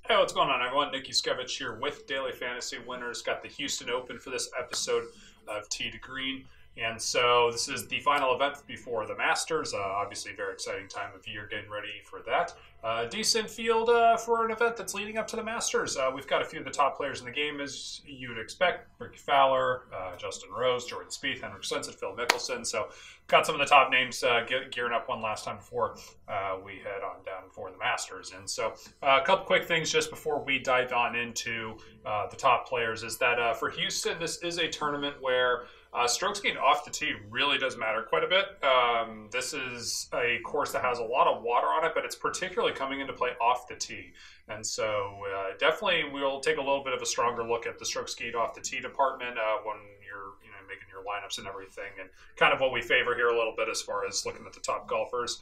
Hey, what's going on, everyone? Nicky Skevich here with Daily Fantasy Winners. Got the Houston Open for this episode of Tee to Green. And so this is the final event before the Masters. Obviously, very exciting time of year getting ready for that. Decent field for an event that's leading up to the Masters. We've got a few of the top players in the game, as you would expect. Rickie Fowler, Justin Rose, Jordan Spieth, Henrik Stenson, Phil Mickelson. So got some of the top names gearing up one last time before we head on down for the Masters. And so a couple quick things just before we dive on into the top players is that for Houston, this is a tournament where strokes gained off the tee really does matter quite a bit. This is a course that has a lot of water on it, but it's particularly coming into play off the tee. And so definitely we'll take a little bit of a stronger look at the strokes gained off the tee department when you're making your lineups and everything, and kind of what we favor here a little bit as far as looking at the top golfers.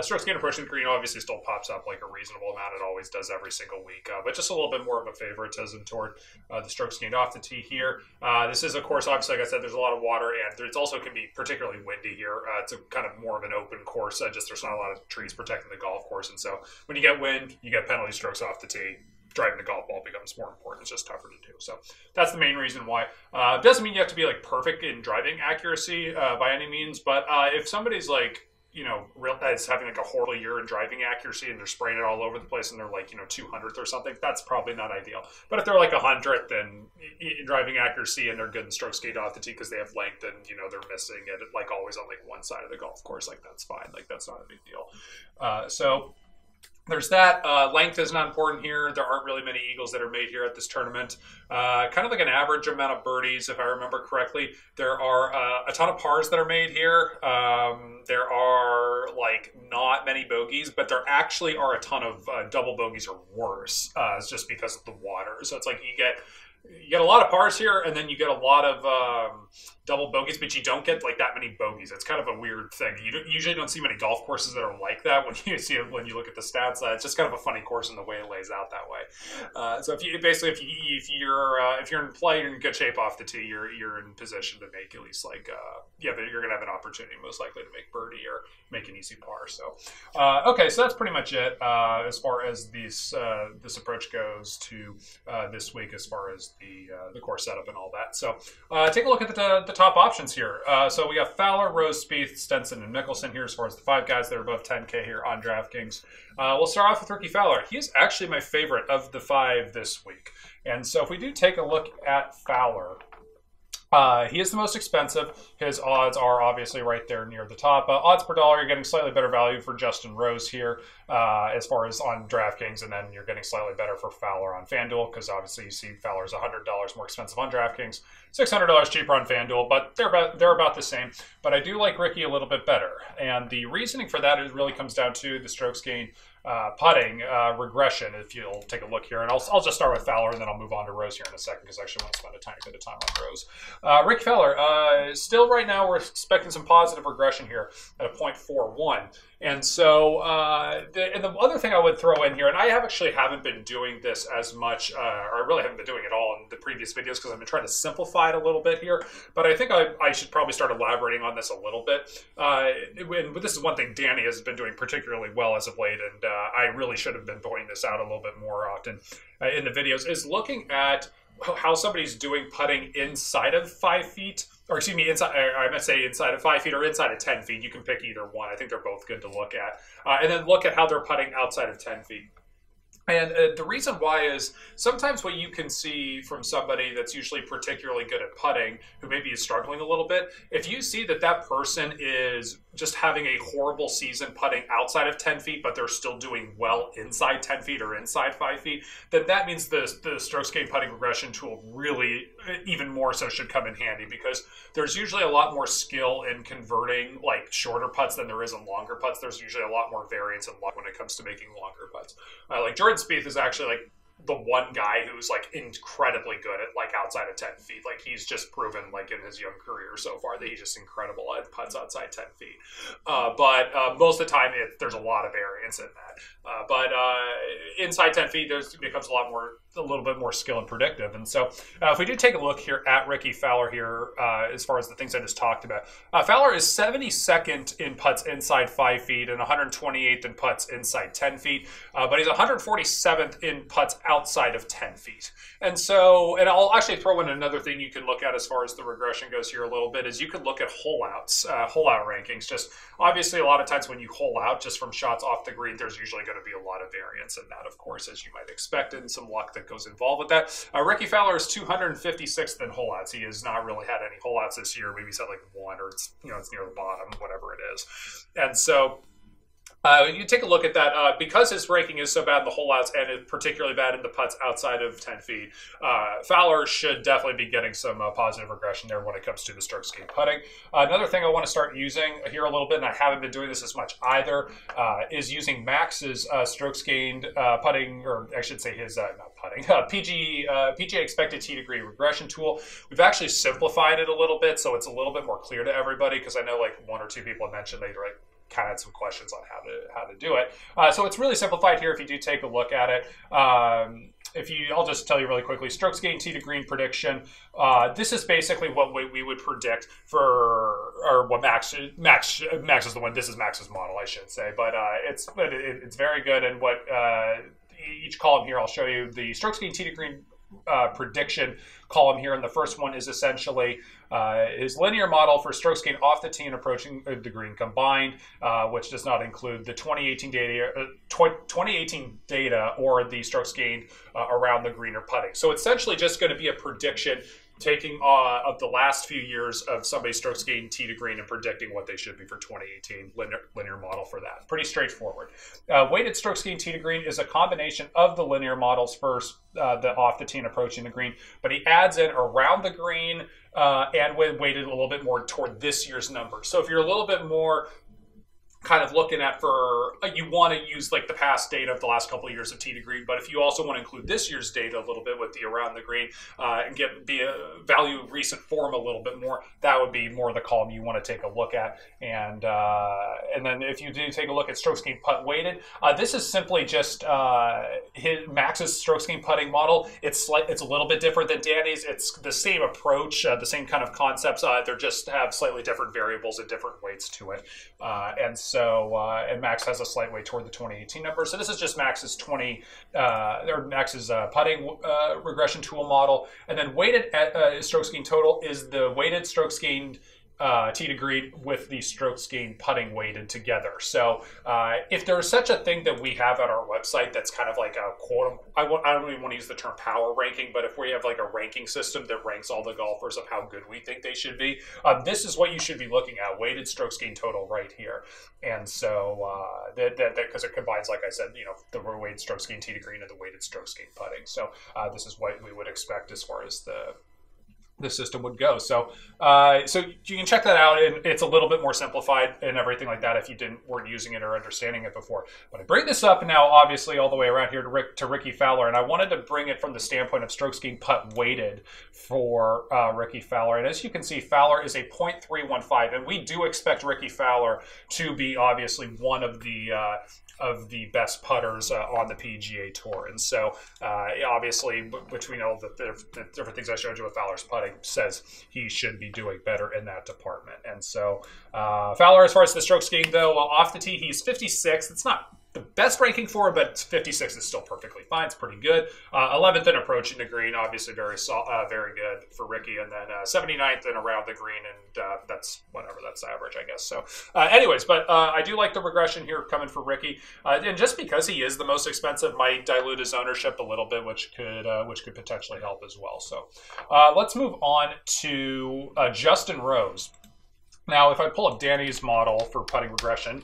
Strokes gained approaching the green obviously still pops up like a reasonable amount. It always does every single week, but just a little bit more of a favoritism toward the strokes gained off the tee here. This is, of course, obviously, like I said, there's a lot of water, and it also can be particularly windy here. It's a kind of more of an open course. Just there's not a lot of trees protecting the golf course, and so when you get wind, you get penalty strokes off the tee. Driving the golf ball becomes more important. It's just tougher to do. So that's the main reason why. Doesn't mean you have to be like perfect in driving accuracy by any means, but if somebody's like, is having like a horrible year in driving accuracy and they're spraying it all over the place and they're like, 200th or something, that's probably not ideal. But if they're like 100th in driving accuracy and they're good in strokes gained off the tee because they have length and, they're missing it like always on like one side of the golf course, like that's fine. Like that's not a big deal. So there's that. Length is not important here. There aren't really many eagles that are made here at this tournament. Kind of like an average amount of birdies, if I remember correctly. There are a ton of pars that are made here. There are like not many bogeys, but there actually are a ton of double bogeys or worse. It's just because of the water. So it's like you get a lot of pars here, and then you get a lot of double bogeys, but you don't get like that many bogeys. It's kind of a weird thing. You usually don't see many golf courses that are like that when you see it, when you look at the stats. It's just kind of a funny course in the way it lays out that way. So if you're in play, you're in good shape off the tee. You're in position to make at least like but you're gonna have an opportunity most likely to make birdie or make an easy par. So okay, so that's pretty much it as far as this approach goes to this week as far as the course setup and all that. So take a look at the top options here. So we got Fowler, Rose, Spieth, Stenson, and Mickelson here as far as the five guys that are above 10K here on DraftKings. We'll start off with Rickie Fowler. He is actually my favorite of the five this week. And so if we do take a look at Fowler, he is the most expensive. His odds are obviously right there near the top. Odds per dollar, you're getting slightly better value for Justin Rose here as far as on DraftKings, and then you're getting slightly better for Fowler on FanDuel because obviously you see Fowler's $100 more expensive on DraftKings, $600 cheaper on FanDuel, but they're about the same. But I do like Rickie a little bit better, and the reasoning for that really comes down to the strokes gain putting regression, if you'll take a look here. And I'll just start with Fowler, and then I'll move on to Rose here in a second because I actually want to spend a tiny bit of time on Rose. Rickie Fowler, still right now we're expecting some positive regression here at a 0.41. And so the other thing I would throw in here, and I haven't been doing this as much, or I really haven't been doing it all in the previous videos because I've been trying to simplify it a little bit here, but I think I should probably start elaborating on this a little bit. And this is one thing Danny has been doing particularly well as of late, and I really should have been pointing this out a little bit more often in the videos, is looking at how somebody's doing putting inside of 5 feet, or excuse me, I meant to say inside of 5 feet or inside of 10 feet. You can pick either one. I think they're both good to look at. And then look at how they're putting outside of 10 feet. And the reason why is sometimes what you can see from somebody that's usually particularly good at putting, who maybe is struggling a little bit, if you see that person is just having a horrible season putting outside of 10 feet, but they're still doing well inside 10 feet or inside 5 feet, then that means the strokes gained putting regression tool really even more so should come in handy, because there's usually a lot more skill in converting like shorter putts than there is in longer putts. There's usually a lot more variance in luck when it comes to making longer putts. Like Jordan Spieth is actually like the one guy who's like incredibly good at like outside of 10 feet. Like he's just proven like in his young career so far that he's just incredible at putts outside 10 feet. But most of the time there's a lot of variance in that. But inside 10 feet, there becomes a little bit more skill and predictive. And so if we do take a look here at Rickie Fowler here, as far as the things I just talked about, Fowler is 72nd in putts inside 5 feet and 128th in putts inside 10 feet, but he's 147th in putts outside of 10 feet. And so, and I'll actually throw in another thing you can look at as far as the regression goes here a little bit, is you can look at hole out rankings. Just obviously a lot of times when you hole out just from shots off the green, there's usually going to be a lot of variance in that, of course, as you might expect, and some luck that goes involved with that. Rickie Fowler is 256th in hole outs. He has not really had any hole outs this year. Maybe he's had like one, or it's near the bottom, whatever it is. And so you take a look at that, because his ranking is so bad in the hole outs and is particularly bad in the putts outside of 10 feet, Fowler should definitely be getting some positive regression there when it comes to the strokes gained putting. Another thing I want to start using here a little bit, and I haven't been doing this as much either, is using Max's strokes gained putting, or I should say his, not putting, PGA expected tee degree regression tool. We've actually simplified it a little bit, so it's a little bit more clear to everybody, because I know like one or two people mentioned they kind of had some questions on how to do it. So it's really simplified here if you do take a look at it. I'll just tell you really quickly, strokes gained tee to green prediction. This is basically what we would predict for, or what Max is the one. This is Max's model, I should say, but it's very good. And what each column here, I'll show you the strokes gained tee to green prediction column here, and the first one is essentially his linear model for strokes gained off the tee and approaching the green combined, which does not include the 2018 data or the strokes gained around the green or putting. So essentially just going to be a prediction taking of the last few years of somebody's strokes gained tee to green and predicting what they should be for 2018, linear model for that. Pretty straightforward. Weighted strokes gained tee to green is a combination of the linear models first, the off the tee and approaching the green, but he adds in around the green and weighted a little bit more toward this year's number. So if you're a little bit more kind of looking at you want to use like the past data of the last couple of years of tee to green, but if you also want to include this year's data a little bit with the around the green and be a value recent form a little bit more, that would be more the column you want to take a look at. And then if you do take a look at strokes gained putt weighted, this is simply just Max's strokes gained putting model. It's a little bit different than Danny's. It's the same approach, the same kind of concepts. They just have slightly different variables and different weights to it. And Max has a slight weight toward the 2018 number. So this is just Max's Max's putting regression tool model. And then weighted strokes gained total is the weighted strokes gained tee to green with the strokes gained putting weighted together. So if there's such a thing that we have at our website that's kind of like a quote, I don't even want to use the term power ranking, but if we have like a ranking system that ranks all the golfers of how good we think they should be, this is what you should be looking at, weighted strokes gained total right here. And so because it combines, like I said, the weighted strokes gained tee to green and the weighted strokes gained putting. So this is what we would expect as far as the system would go. So so you can check that out, and it's a little bit more simplified and everything like that if you weren't using it or understanding it before. But I bring this up now, obviously, all the way around here to Rickie Fowler, and I wanted to bring it from the standpoint of strokes gained putt weighted for Rickie Fowler. And as you can see, Fowler is a .315, and we do expect Rickie Fowler to be obviously one of the best putters on the PGA Tour. And so obviously, which we know that the different things I showed you with Fowler's putting says he should be doing better in that department. And so Fowler, as far as the strokes gained though, off the tee, he's 56. It's not the best ranking for him, but 56 is still perfectly fine. It's pretty good. 11th in approaching the green, obviously very good for Rickie, and then 79th in around the green, and that's whatever, that's average, I guess. So anyways, but I do like the regression here coming for Rickie, and just because he is the most expensive might dilute his ownership a little bit, which could potentially help as well. So let's move on to Justin Rose. Now, if I pull up Danny's model for putting regression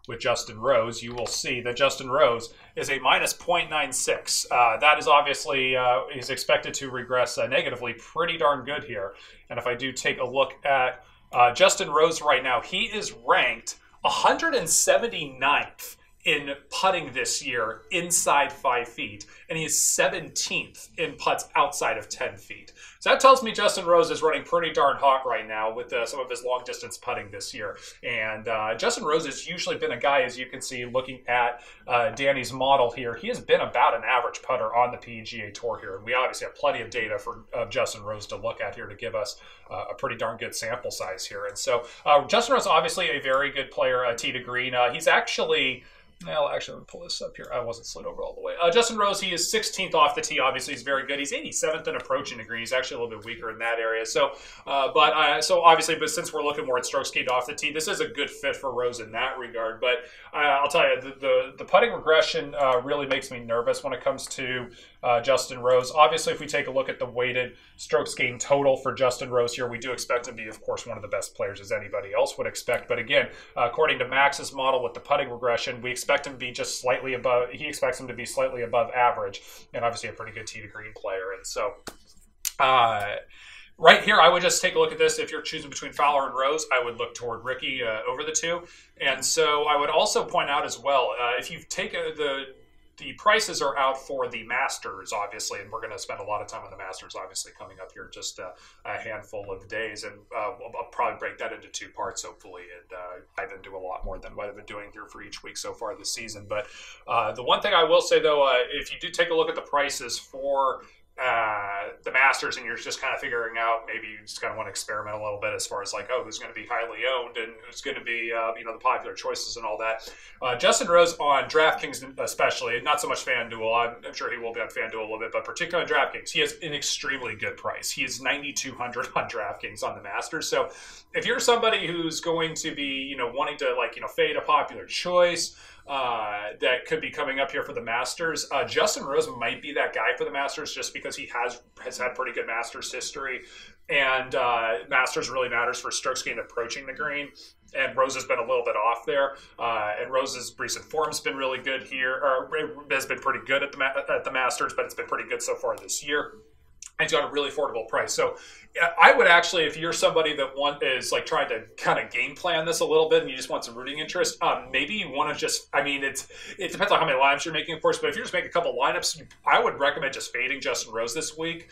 with Justin Rose, you will see that Justin Rose is a minus 0.96. That is obviously, he's expected to regress negatively pretty darn good here. And if I do take a look at Justin Rose right now, he is ranked 179th in putting this year inside 5 feet, and he is 17th in putts outside of 10 feet. So that tells me Justin Rose is running pretty darn hot right now with some of his long distance putting this year. And Justin Rose has usually been a guy, as you can see, looking at Danny's model here, he has been about an average putter on the PGA Tour here. And we obviously have plenty of data for Justin Rose to look at here to give us a pretty darn good sample size here. And so Justin Rose, obviously a very good player, tee to green. He's actually... Well, actually, let me pull this up here. I wasn't slid over all the way. Justin Rose, he is 16th off the tee. Obviously, he's very good. He's 87th in approaching the green. He's actually a little bit weaker in that area. So, so obviously, but since we're looking more at strokes gained off the tee, this is a good fit for Rose in that regard. But I'll tell you, the putting regression really makes me nervous when it comes to Justin Rose. Obviously, if we take a look at the weighted strokes gained total for Justin Rose here, we do expect him to be, of course, one of the best players as anybody else would expect. But again, according to Max's model with the putting regression, we expect him to be just slightly above. He expects him to be slightly above average, and obviously a pretty good tee to green player. And so, right here, I would just take a look at this. If you're choosing between Fowler and Rose, I would look toward Rickie over the two. And so, I would also point out as well, if you take the prices are out for the Masters, obviously, and we're going to spend a lot of time on the Masters, obviously, coming up here in just a handful of days. And I'll probably break that into 2 parts, hopefully, and dive into a lot more than what I've been doing here for each week so far this season. But the one thing I will say, though, if you do take a look at the prices for the Masters, and you're just kind of figuring out, maybe you just kind of want to experiment a little bit as far as like, oh, who's going to be highly owned and who's going to be, the popular choices and all that. Justin Rose on DraftKings especially, not so much FanDuel. I'm sure he will be on FanDuel a little bit, but particularly on DraftKings, he has an extremely good price. He is $9,200 on DraftKings on the Masters. So if you're somebody who's going to be, wanting to fade a popular choice, that could be coming up here for the Masters. Justin Rose might be that guy for the Masters just because he has had pretty good Masters history, and Masters really matters for strokes gained approaching the green. And Rose has been a little bit off there, and Rose's recent form's been really good here, or has been pretty good at the Masters, but it's been pretty good so far this year. And he's got a really affordable price. So I would actually, if you're somebody that is like trying to kind of game plan this a little bit and you just want some rooting interest, maybe you want to just, it depends on how many lineups you're making, of course, but if you're just making a couple lineups, I would recommend just fading Justin Rose this week.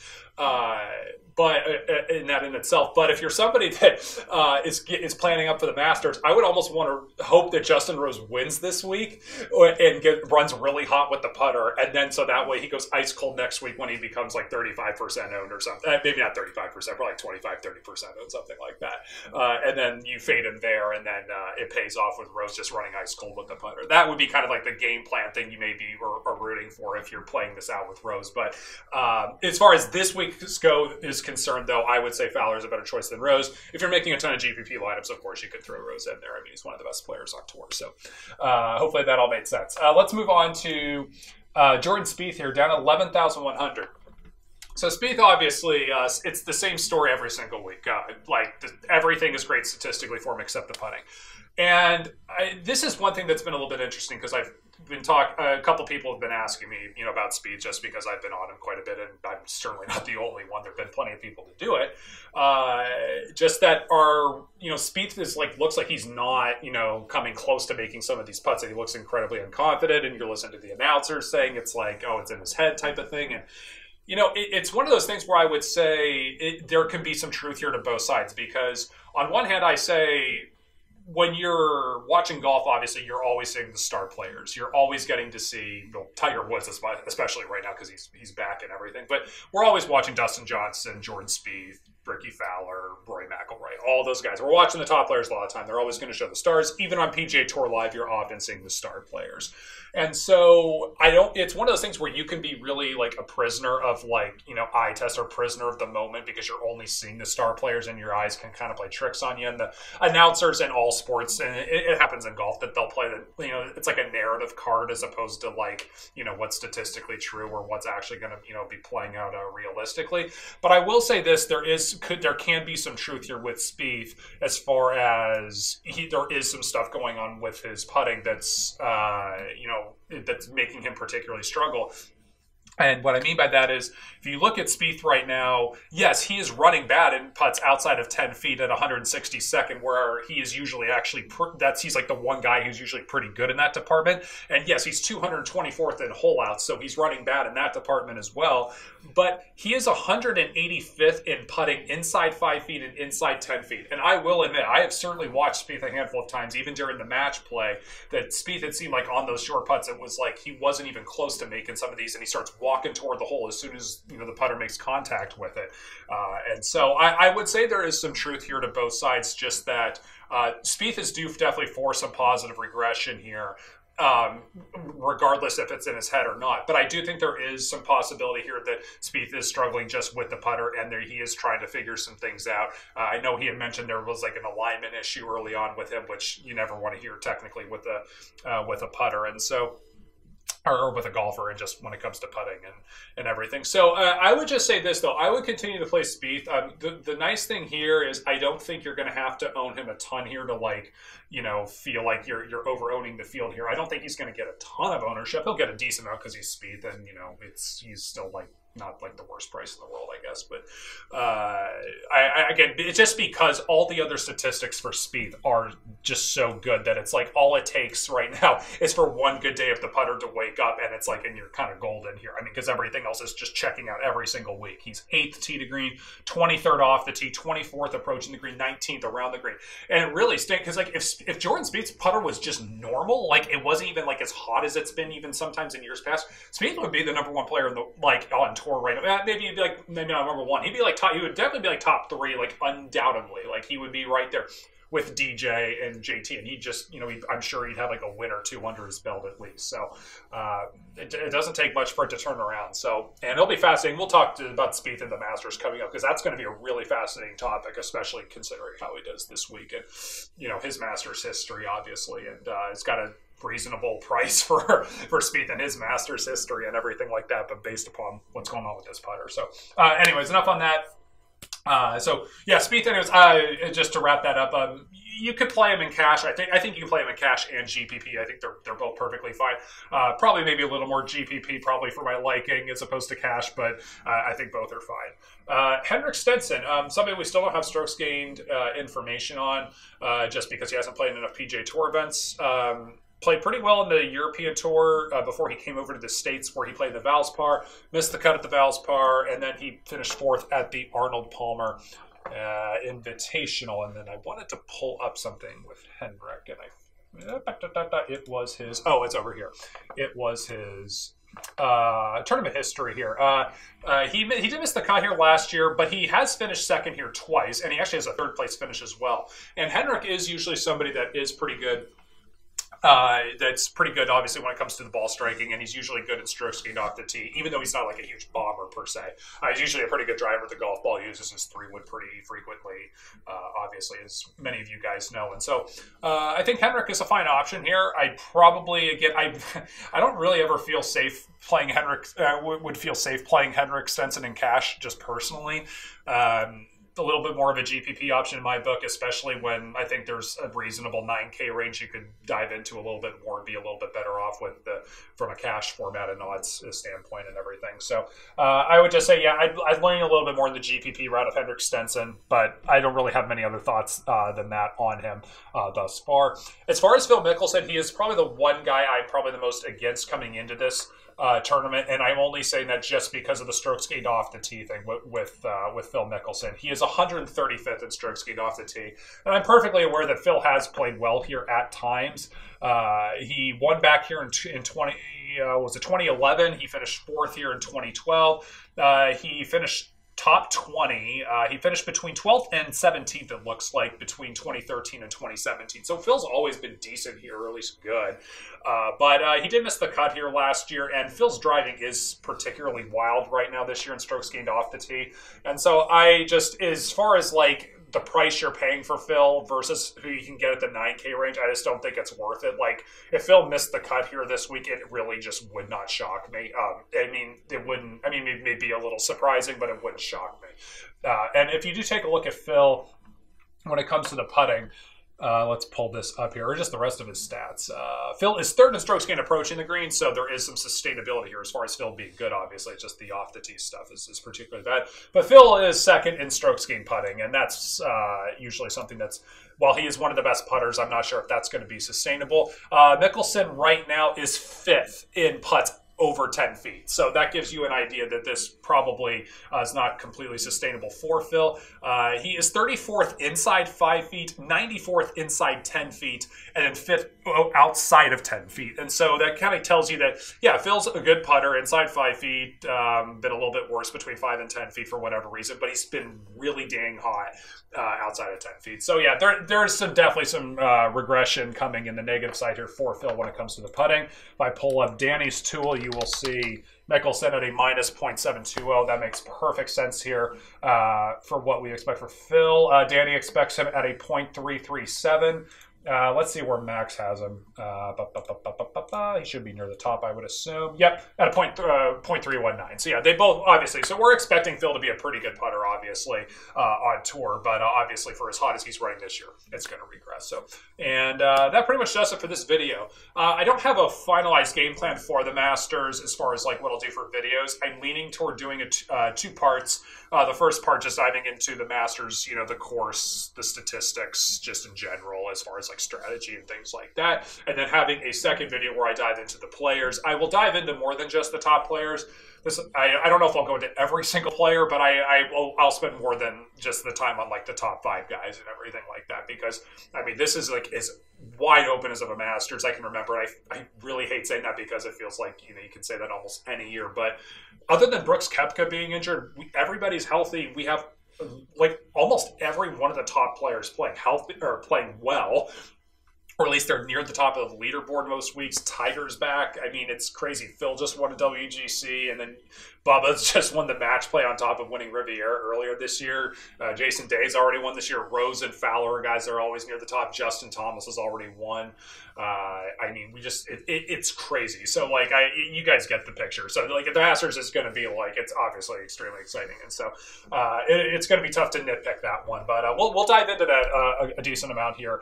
But in that in itself, but if you're somebody that is planning up for the Masters, I would almost want to hope that Justin Rose wins this week and runs really hot with the putter, and then so that way he goes ice cold next week when he becomes like 35% owned or something. Maybe not 35%, probably like 25-30% owned, something like that. And then you fade him there, and then it pays off with Rose just running ice cold with the putter. That would be kind of like the game plan thing you maybe are rooting for if you're playing this out with Rose. But as far as this week's go is concerned, though, I would say Fowler is a better choice than Rose. If you're making a ton of GPP lineups, of course, you could throw Rose in there. He's one of the best players on tour. So hopefully that all made sense. Let's move on to Jordan Spieth here, down 11,100. So Spieth, obviously, it's the same story every single week. Everything is great statistically for him except the putting. And this is one thing that's been a little bit interesting because I've been a couple people have been asking me, about Spieth just because I've been on him quite a bit, and I'm certainly not the only one. There've been plenty of people to do it. Just that Spieth looks like he's not, coming close to making some of these putts. And he looks incredibly unconfident, and you're listening to the announcers saying it's like, oh, it's in his head type of thing. And it's one of those things where I would say there can be some truth here to both sides, because on one hand, I say, when you're watching golf, obviously, you're always seeing the star players. You're always getting to see Tiger Woods, especially right now because he's back and everything. But we're always watching Dustin Johnson, Jordan Spieth, Rickie Fowler, Rory McIlroy, all those guys. We're watching the top players a lot of the time. They're always going to show the stars. Even on PGA Tour Live, you're often seeing the star players. And so it's one of those things where you can be really like a prisoner of eye test, or prisoner of the moment, because you're only seeing the star players and your eyes can kind of play tricks on you. And the announcers in all sports, and it happens in golf, that they'll play it's like a narrative card as opposed to what's statistically true or what's actually going to, be playing out realistically. But I will say this, there can be some truth here with Spieth as far as there is some stuff going on with his putting that's making him particularly struggle. And what I mean by that is, if you look at Spieth right now, yes, he is running bad in putts outside of 10 feet at 162nd, where he is usually actually, he's like the one guy who's usually pretty good in that department. And yes, he's 224th in hole outs, so he's running bad in that department as well. But he is 185th in putting inside 5 feet and inside 10 feet. And I will admit, I have certainly watched Spieth a handful of times, even during the match play, that Spieth had seemed like on those short putts, it was like he wasn't even close to making some of these, and he starts walking toward the hole as soon as the putter makes contact with it. And so I would say there is some truth here to both sides, just that Spieth is due definitely for some positive regression here. Regardless if it's in his head or not. But I do think there is some possibility here that Spieth is struggling just with the putter, and he is trying to figure some things out. I know he had mentioned there was like an alignment issue early on with him, which you never want to hear technically with a putter. And so, or with a golfer, and just when it comes to putting and everything. So I would just say this, though. I would continue to play Spieth. The nice thing here is I don't think you're going to have to own him a ton here to, like, feel like you're over-owning the field here. I don't think he's going to get a ton of ownership. He'll get a decent amount because he's Spieth, and, he's still, like, not like the worst price in the world, I guess. But again, it's just because all the other statistics for Spieth are just so good that it's like all it takes right now is for one good day of the putter to wake up, and it's like, and you're kind of golden here. I mean, because everything else is just checking out every single week. He's 8th tee to green, 23rd off the tee, 24th approaching the green, 19th around the green. And it really stinks because, like, if Jordan Spieth's putter was just normal, like it wasn't even like as hot as it's been even sometimes in years past, Spieth would be the #1 player in the, like, on tour right now. Maybe he'd be like, maybe not #1. He'd be like he would definitely be like top 3, like undoubtedly. Like he would be right there with DJ and JT, and he just, I'm sure he'd have like a win or two under his belt at least. So it doesn't take much for it to turn around. So, and it'll be fascinating. We'll talk about Spieth and the Masters coming up, because that's going to be a really fascinating topic, especially considering how he does this week and, his Masters history, obviously. And it's got a reasonable price for Spieth and his Masters history and everything like that, but based upon what's going on with this putter. So anyways, enough on that. So yeah, Spieth, anyways, just to wrap that up, you could play him in cash. I think you can play him in cash and GPP. I think they're both perfectly fine. Probably maybe a little more GPP probably for my liking as opposed to cash, but I think both are fine. Henrik Stenson, somebody we still don't have strokes gained information on, just because he hasn't played enough PGA Tour events. Played pretty well in the European Tour before he came over to the States, where he played the Valspar, missed the cut at the Valspar, and then he finished 4th at the Arnold Palmer Invitational. And then I wanted to pull up something with Henrik, and it was his, it's over here. It was his tournament history here. He did miss the cut here last year, but he has finished 2nd here twice, and he actually has a 3rd place finish as well. And Henrik is usually somebody that is pretty good. That's pretty good, obviously, when it comes to the ball striking, and he's usually good at strokes gained off the tee, even though he's not like a huge bomber per se. He's usually a pretty good driver. The golf ball uses his 3-wood pretty frequently, obviously, as many of you guys know. And so I think Henrik is a fine option here. I probably, again, I don't really ever feel safe playing Henrik, would feel safe playing Henrik Stenson in cash, just personally. A little bit more of a GPP option in my book, especially when I think there's a reasonable 9K range you could dive into a little bit more and be a little bit better off with from a cash format and odds standpoint and everything. So I would just say, yeah, I'd lean a little bit more in the GPP route of Henrik Stenson, but I don't really have many other thoughts than that on him thus far. As far as Phil Mickelson, he is probably the one guy I'm probably the most against coming into this tournament, and I'm only saying that just because of the strokes gained off the tee thing with Phil Mickelson. He is 135th in strokes gained off the tee, and I'm perfectly aware that Phil has played well here at times. He won back here in 2011. He finished 4th here in 2012. He finished top 20. He finished between 12th and 17th, it looks like, between 2013 and 2017. So Phil's always been decent here, or at least good. But he did miss the cut here last year, and Phil's driving is particularly wild right now this year in strokes gained off the tee. And so I just, as far as like the price you're paying for Phil versus who you can get at the 9K range, I just don't think it's worth it. Like, if Phil missed the cut here this week, it really just would not shock me. I mean, it wouldn't, I mean, it may be a little surprising, but it wouldn't shock me. And if you do take a look at Phil, when it comes to the putting, Let's pull this up here, or just the rest of his stats. Phil is third in strokes gained approaching the green, so there is some sustainability here as far as Phil being good. Obviously, just the off the tee stuff is particularly bad. But Phil is second in strokes gained putting, and that's usually something that's, while he is one of the best putters, I'm not sure if that's going to be sustainable. Mickelson right now is fifth in putts over 10 feet. So that gives you an idea that this probably is not completely sustainable for Phil. He is 34th inside 5 feet, 94th inside 10 feet, and then 5th outside of 10 feet. And so that kind of tells you that, yeah, Phil's a good putter inside 5 feet, been a little bit worse between 5 and 10 feet for whatever reason, but he's been really dang hot outside of 10 feet. So yeah, there's definitely some regression coming in the negative side here for Phil when it comes to the putting. If I pull up Danny's tool, you will see Mickelson at a minus 0.720. That makes perfect sense here for what we expect for Phil. Danny expects him at a 0.337. Let's see where Max has him. He should be near the top, I would assume. Yep, at a 0.319. So yeah, they both, obviously. So we're expecting Phil to be a pretty good putter, obviously, on tour. But obviously, for as hot as he's running this year, it's going to regress. So, and that pretty much does it for this video. I don't have a finalized game plan for the Masters as far as like what I'll do for videos. I'm leaning toward doing two parts. The first part just diving into the Masters, you know, the course, the statistics, just in general, as far as like strategy and things like that. And then having a second video where I dive into the players. I will dive into more than just the top players. I don't know if I'll go into every single player, but I'll spend more than just the time on like the top 5 guys and everything like that, because I mean, this is like as wide open as of a Masters I can remember. I really hate saying that because it feels like, you know, you can say that almost any year, but other than Brooks Koepka being injured, everybody's healthy. We have like almost every one of the top players playing healthy or playing well, or at least they're near the top of the leaderboard most weeks. Tiger's back. I mean, it's crazy. Phil just won a WGC, and then Bubba's just won the match play on top of winning Riviera earlier this year. Jason Day's already won this year. Rose and Fowler are guys that are always near the top. Justin Thomas has already won. I mean, it's crazy. So, like, you guys get the picture. So, like, the Masters is going to be, like, it's obviously extremely exciting. And so, it's going to be tough to nitpick that one. But we'll dive into that a decent amount here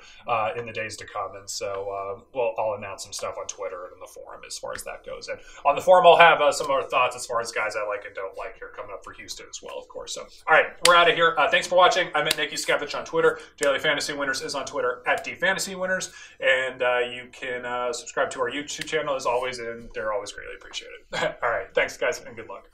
in the days to come. And so, I'll announce some stuff on Twitter and in the forum as far as that goes. And on the forum, I'll have some other thoughts as far as guys I like and don't like here coming up for Houston as well, of course. So, all right, we're out of here. Thanks for watching. I'm at Rickie Fowler on Twitter. Daily Fantasy Winners is on Twitter at DFantasyWinners. And you can subscribe to our YouTube channel as always, and they're always greatly appreciated. All right, thanks, guys, and good luck.